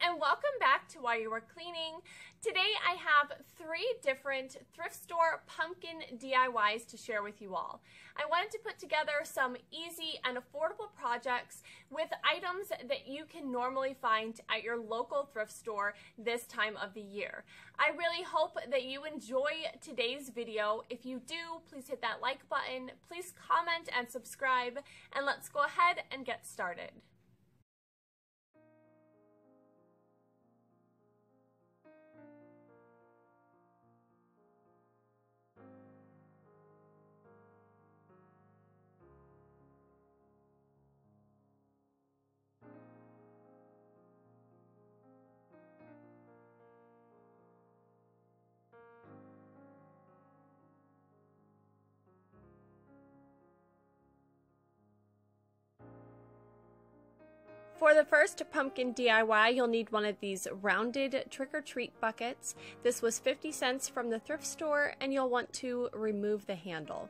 and welcome back to While You Were Cleaning. Today I have 3 different thrift store pumpkin DIYs to share with you all. I wanted to put together some easy and affordable projects with items that you can normally find at your local thrift store this time of the year. I really hope that you enjoy today's video. If you do, please hit that like button, please comment and subscribe, and let's go ahead and get started. For the first pumpkin DIY, you'll need one of these rounded trick-or-treat buckets. This was 50 cents from the thrift store, and you'll want to remove the handle.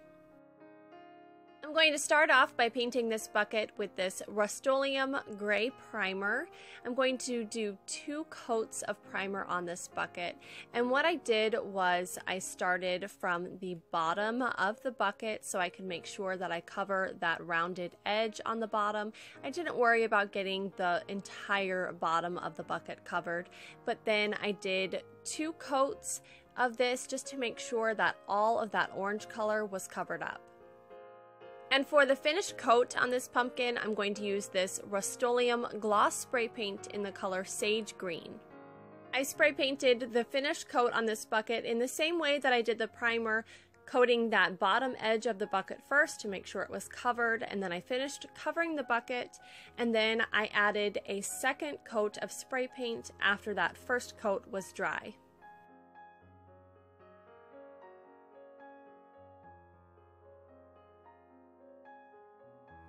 I'm going to start off by painting this bucket with this rust-oleum gray primer. I'm going to do 2 coats of primer on this bucket, and what I did was I started from the bottom of the bucket so I can make sure that I cover that rounded edge on the bottom. I didn't worry about getting the entire bottom of the bucket covered, but then I did 2 coats of this just to make sure that all of that orange color was covered up. And for the finished coat on this pumpkin, I'm going to use this rust-oleum gloss spray paint in the color Sage Green. I spray painted the finished coat on this bucket in the same way that I did the primer, coating that bottom edge of the bucket first to make sure it was covered, and then I finished covering the bucket, and then I added a second coat of spray paint after that first coat was dry.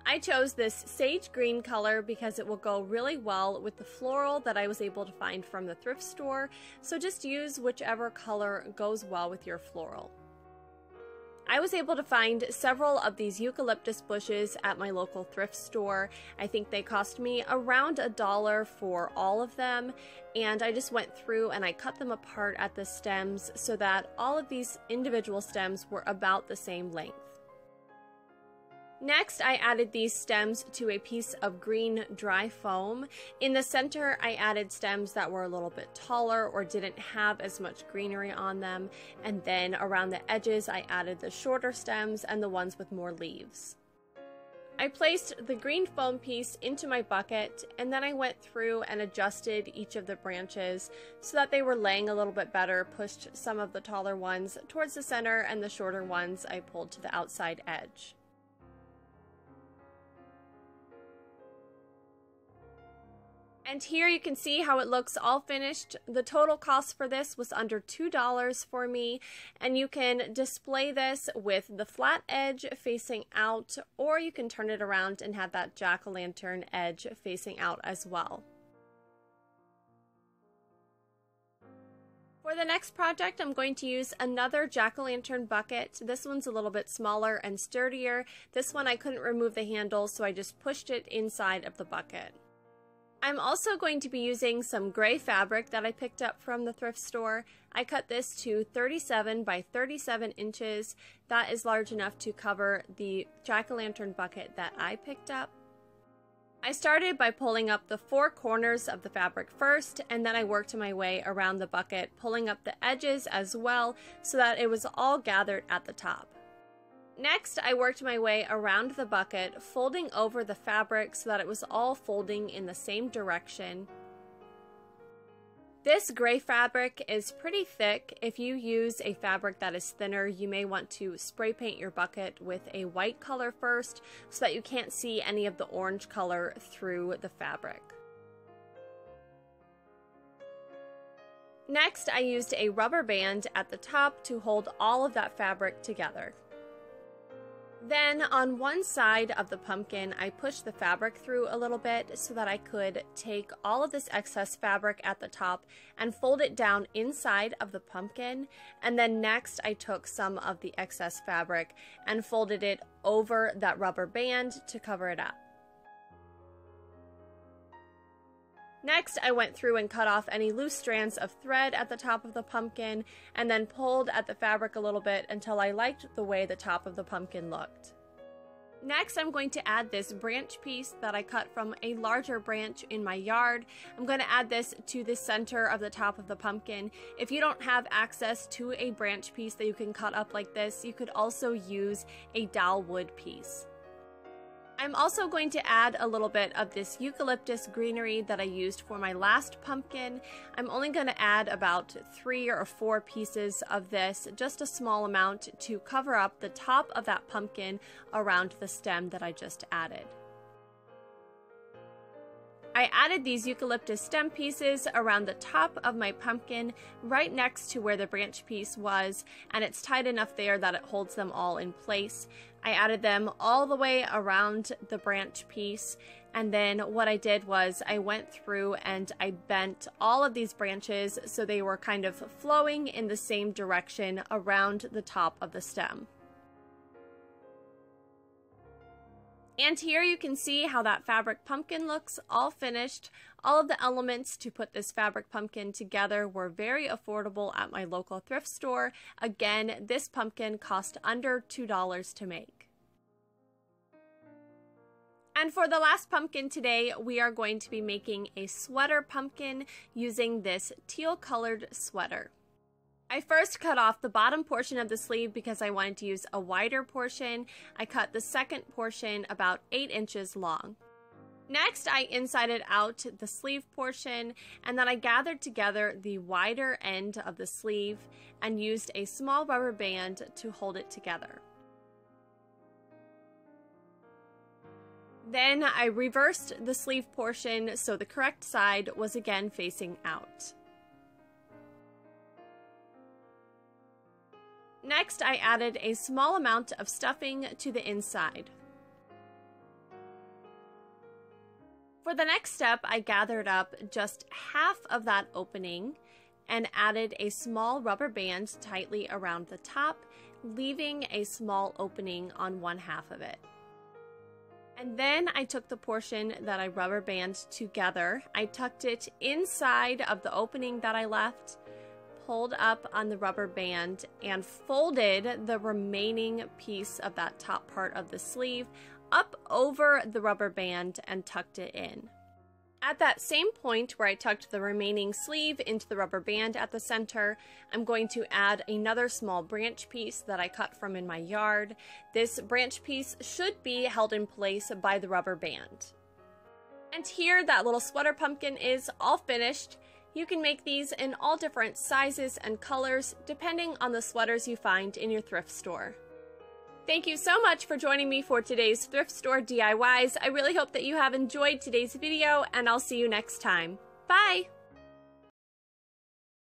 I chose this sage green color because it will go really well with the floral that I was able to find from the thrift store, so just use whichever color goes well with your floral. I was able to find several of these eucalyptus bushes at my local thrift store. I think they cost me around $1 for all of them, and I just went through and I cut them apart at the stems so that all of these individual stems were about the same length. Next, I added these stems to a piece of green dry foam. In the center, I added stems that were a little bit taller or didn't have as much greenery on them. And then around the edges, I added the shorter stems and the ones with more leaves. I placed the green foam piece into my bucket, and then I went through and adjusted each of the branches so that they were laying a little bit better, pushed some of the taller ones towards the center, and the shorter ones I pulled to the outside edge. And here you can see how it looks all finished. The total cost for this was under $2 for me, and you can display this with the flat edge facing out, or you can turn it around and have that jack-o'-lantern edge facing out as well. For the next project, I'm going to use another jack-o'-lantern bucket. This one's a little bit smaller and sturdier. This one I couldn't remove the handle, so I just pushed it inside of the bucket. I'm also going to be using some gray fabric that I picked up from the thrift store. I cut this to 37 by 37 inches. That is large enough to cover the jack-o'-lantern bucket that I picked up. I started by pulling up the 4 corners of the fabric first, and then I worked my way around the bucket, pulling up the edges as well so that it was all gathered at the top. Next, I worked my way around the bucket, folding over the fabric so that it was all folding in the same direction. This gray fabric is pretty thick. If you use a fabric that is thinner, you may want to spray paint your bucket with a white color first so that you can't see any of the orange color through the fabric. Next, I used a rubber band at the top to hold all of that fabric together. Then on one side of the pumpkin, I pushed the fabric through a little bit so that I could take all of this excess fabric at the top and fold it down inside of the pumpkin. And then next I took some of the excess fabric and folded it over that rubber band to cover it up. Next, I went through and cut off any loose strands of thread at the top of the pumpkin and then pulled at the fabric a little bit until I liked the way the top of the pumpkin looked. Next, I'm going to add this branch piece that I cut from a larger branch in my yard. I'm going to add this to the center of the top of the pumpkin. If you don't have access to a branch piece that you can cut up like this, you could also use a dowel wood piece. I'm also going to add a little bit of this eucalyptus greenery that I used for my last pumpkin. I'm only going to add about 3 or 4 pieces of this, just a small amount, to cover up the top of that pumpkin around the stem that I just added. I added these eucalyptus stem pieces around the top of my pumpkin right next to where the branch piece was, and it's tight enough there that it holds them all in place. I added them all the way around the branch piece, and then what I did was I went through and I bent all of these branches so they were kind of flowing in the same direction around the top of the stem. And here you can see how that fabric pumpkin looks all finished. All of the elements to put this fabric pumpkin together were very affordable at my local thrift store. Again, this pumpkin cost under $2 to make. And for the last pumpkin today, we are going to be making a sweater pumpkin using this teal colored sweater. I first cut off the bottom portion of the sleeve because I wanted to use a wider portion. I cut the second portion about 8 inches long. Next, I insided out the sleeve portion, and then I gathered together the wider end of the sleeve and used a small rubber band to hold it together. Then I reversed the sleeve portion so the correct side was again facing out. Next, I added a small amount of stuffing to the inside. For the next step, I gathered up just half of that opening and added a small rubber band tightly around the top, leaving a small opening on one half of it. And then I took the portion that I rubber banded together, I tucked it inside of the opening that I left, pulled up on the rubber band, and folded the remaining piece of that top part of the sleeve up over the rubber band and tucked it in. At that same point where I tucked the remaining sleeve into the rubber band at the center, I'm going to add another small branch piece that I cut from in my yard. This branch piece should be held in place by the rubber band. And here that little sweater pumpkin is all finished. You can make these in all different sizes and colors depending on the sweaters you find in your thrift store. Thank you so much for joining me for today's thrift store DIYs. I really hope that you have enjoyed today's video, and I'll see you next time. Bye!